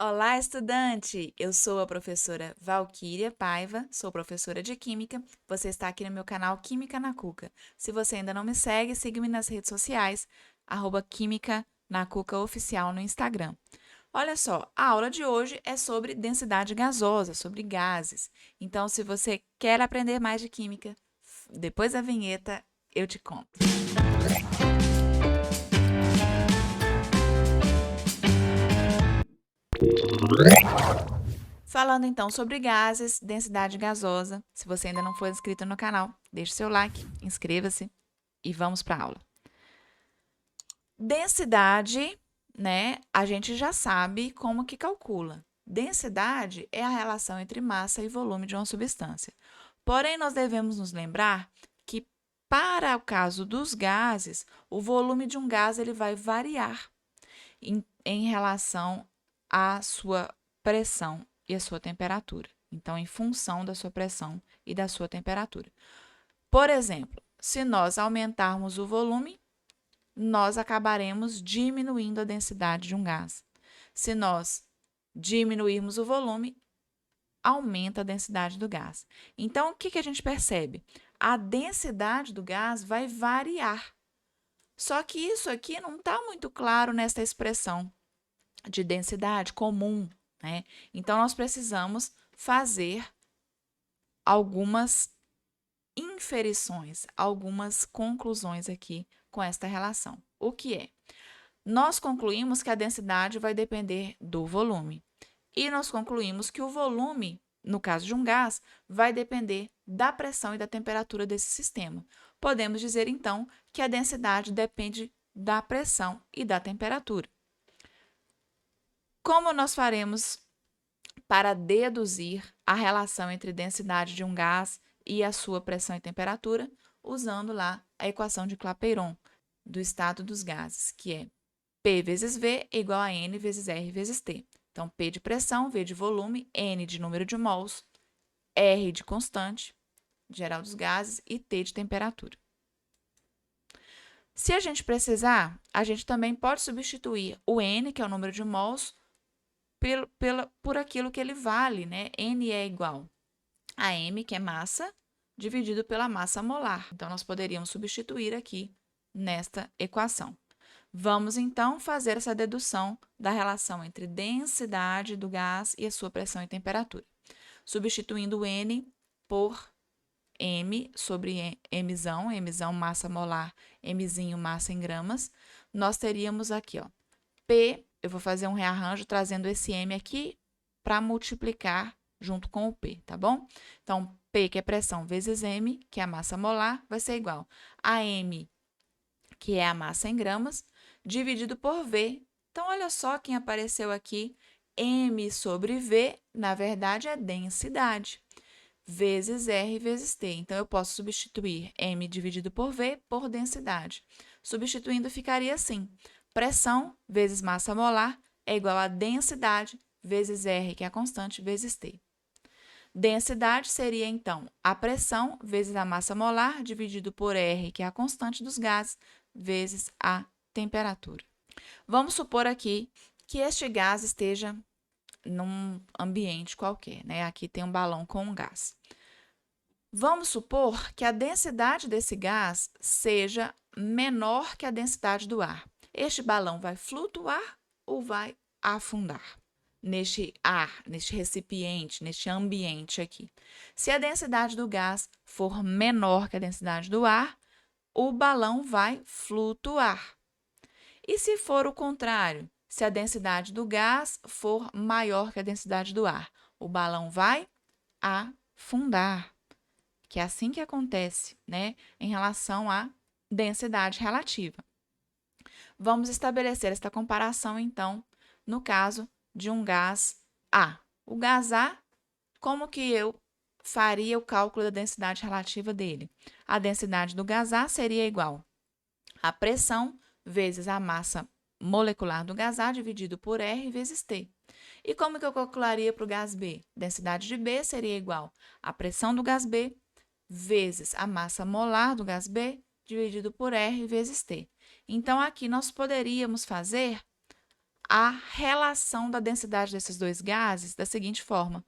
Olá, estudante! Eu sou a professora Valquíria Paiva, sou professora de Química. Você está aqui no meu canal Química na Cuca. Se você ainda não me segue, siga-me nas redes sociais, Química na Cuca Oficial no Instagram. Olha só, a aula de hoje é sobre densidade gasosa, sobre gases. Então, se você quer aprender mais de química, depois da vinheta eu te conto. Falando então sobre gases, densidade gasosa. Se você ainda não for inscrito no canal, deixe seu like, inscreva-se e vamos para a aula. Densidade, né? A gente já sabe como que calcula. Densidade é a relação entre massa e volume de uma substância. Porém, nós devemos nos lembrar que para o caso dos gases, o volume de um gás ele vai variar em relação à sua pressão e a sua temperatura. Então, em função da sua pressão e da sua temperatura. Por exemplo, se nós aumentarmos o volume, nós acabaremos diminuindo a densidade de um gás. Se nós diminuirmos o volume, aumenta a densidade do gás. Então, o que a gente percebe? A densidade do gás vai variar. Só que isso aqui não está muito claro nessa expressão de densidade comum, né? Então, nós precisamos fazer algumas inferições, algumas conclusões aqui com esta relação. O que é? Nós concluímos que a densidade vai depender do volume. E nós concluímos que o volume, no caso de um gás, vai depender da pressão e da temperatura desse sistema. Podemos dizer, então, que a densidade depende da pressão e da temperatura. Como nós faremos para deduzir a relação entre densidade de um gás e a sua pressão e temperatura? Usando lá a equação de Clapeyron do estado dos gases, que é P vezes V é igual a N vezes R vezes T. Então, P de pressão, V de volume, N de número de mols, R de constante geral dos gases e T de temperatura. Se a gente precisar, a gente também pode substituir o N, que é o número de mols, por aquilo que ele vale, né? N é igual a M, que é massa, dividido pela massa molar. Então, nós poderíamos substituir aqui nesta equação. Vamos, então, fazer essa dedução da relação entre densidade do gás e a sua pressão e temperatura. Substituindo N por M sobre Mzão, Mzão massa molar, Mzinho massa em gramas, nós teríamos aqui, ó, P, eu vou fazer um rearranjo trazendo esse M aqui para multiplicar junto com o P, tá bom? Então, P, que é pressão, vezes M, que é a massa molar, vai ser igual a M, que é a massa em gramas, dividido por V. Então, olha só quem apareceu aqui. M sobre V, na verdade, é densidade, vezes R vezes T. Então, eu posso substituir M dividido por V por densidade. Substituindo, ficaria assim. Pressão vezes massa molar é igual a densidade vezes R, que é a constante, vezes T. Densidade seria, então, a pressão vezes a massa molar dividido por R, que é a constante dos gases, vezes a temperatura. Vamos supor aqui que este gás esteja num ambiente qualquer, né? Aqui tem um balão com um gás. Vamos supor que a densidade desse gás seja menor que a densidade do ar. Este balão vai flutuar ou vai afundar neste ar, neste recipiente, neste ambiente aqui? Se a densidade do gás for menor que a densidade do ar, o balão vai flutuar. E se for o contrário, se a densidade do gás for maior que a densidade do ar, o balão vai afundar. Que é assim que acontece, né, em relação à densidade relativa. Vamos estabelecer esta comparação, então, no caso de um gás A. O gás A, como que eu faria o cálculo da densidade relativa dele? A densidade do gás A seria igual a pressão vezes a massa molecular do gás A dividido por R vezes T. E como que eu calcularia para o gás B? Densidade de B seria igual a pressão do gás B vezes a massa molar do gás B dividido por R vezes T. Então, aqui nós poderíamos fazer a relação da densidade desses dois gases da seguinte forma: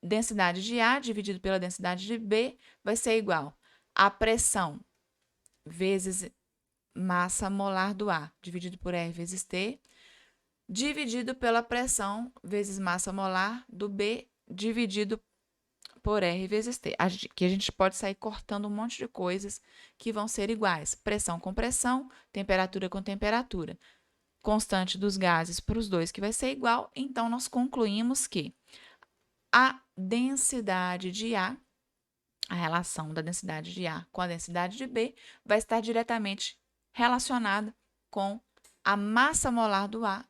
densidade de A dividido pela densidade de B vai ser igual a pressão vezes massa molar do A, dividido por R vezes T, dividido pela pressão vezes massa molar do B, dividido por R vezes T. Que a gente pode sair cortando um monte de coisas que vão ser iguais. Pressão com pressão, temperatura com temperatura. Constante dos gases para os dois que vai ser igual. Então, nós concluímos que a densidade de A, a relação da densidade de A com a densidade de B, vai estar diretamente relacionada com a massa molar do A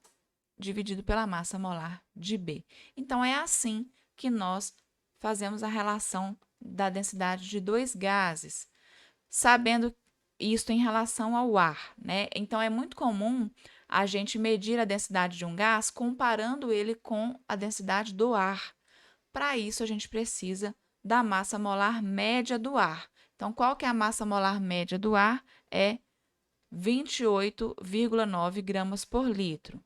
dividido pela massa molar de B. Então, é assim que nós fazemos a relação da densidade de dois gases, sabendo isso em relação ao ar, né? Então, é muito comum a gente medir a densidade de um gás comparando ele com a densidade do ar. Para isso, a gente precisa da massa molar média do ar. Então, qual que é a massa molar média do ar? É 28,9 gramas por litro.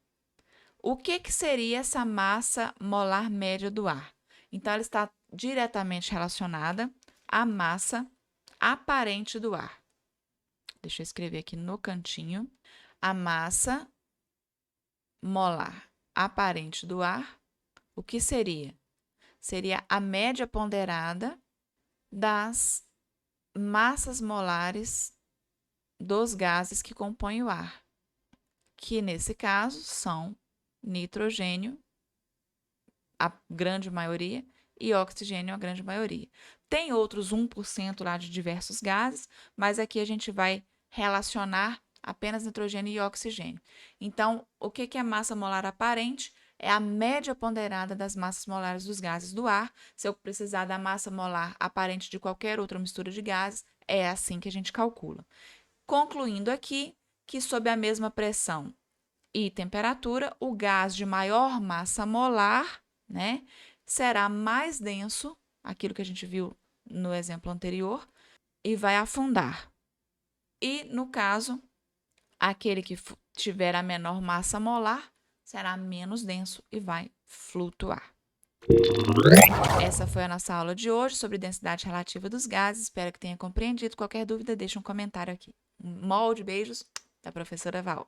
O que seria essa massa molar média do ar? Então, ela está diretamente relacionada à massa aparente do ar. Deixa eu escrever aqui no cantinho. A massa molar aparente do ar, o que seria? Seria a média ponderada das massas molares dos gases que compõem o ar, que nesse caso são nitrogênio, a grande maioria, e oxigênio, a grande maioria. Tem outros 1% lá de diversos gases, mas aqui a gente vai relacionar apenas nitrogênio e oxigênio. Então, o que é massa molar aparente? É a média ponderada das massas molares dos gases do ar. Se eu precisar da massa molar aparente de qualquer outra mistura de gases, é assim que a gente calcula. Concluindo aqui que, sob a mesma pressão e temperatura, o gás de maior massa molar, né, será mais denso, aquilo que a gente viu no exemplo anterior, e vai afundar. E, no caso, aquele que tiver a menor massa molar será menos denso e vai flutuar. Essa foi a nossa aula de hoje sobre densidade relativa dos gases. Espero que tenha compreendido. Qualquer dúvida, deixe um comentário aqui. Um molde, beijos da professora Val.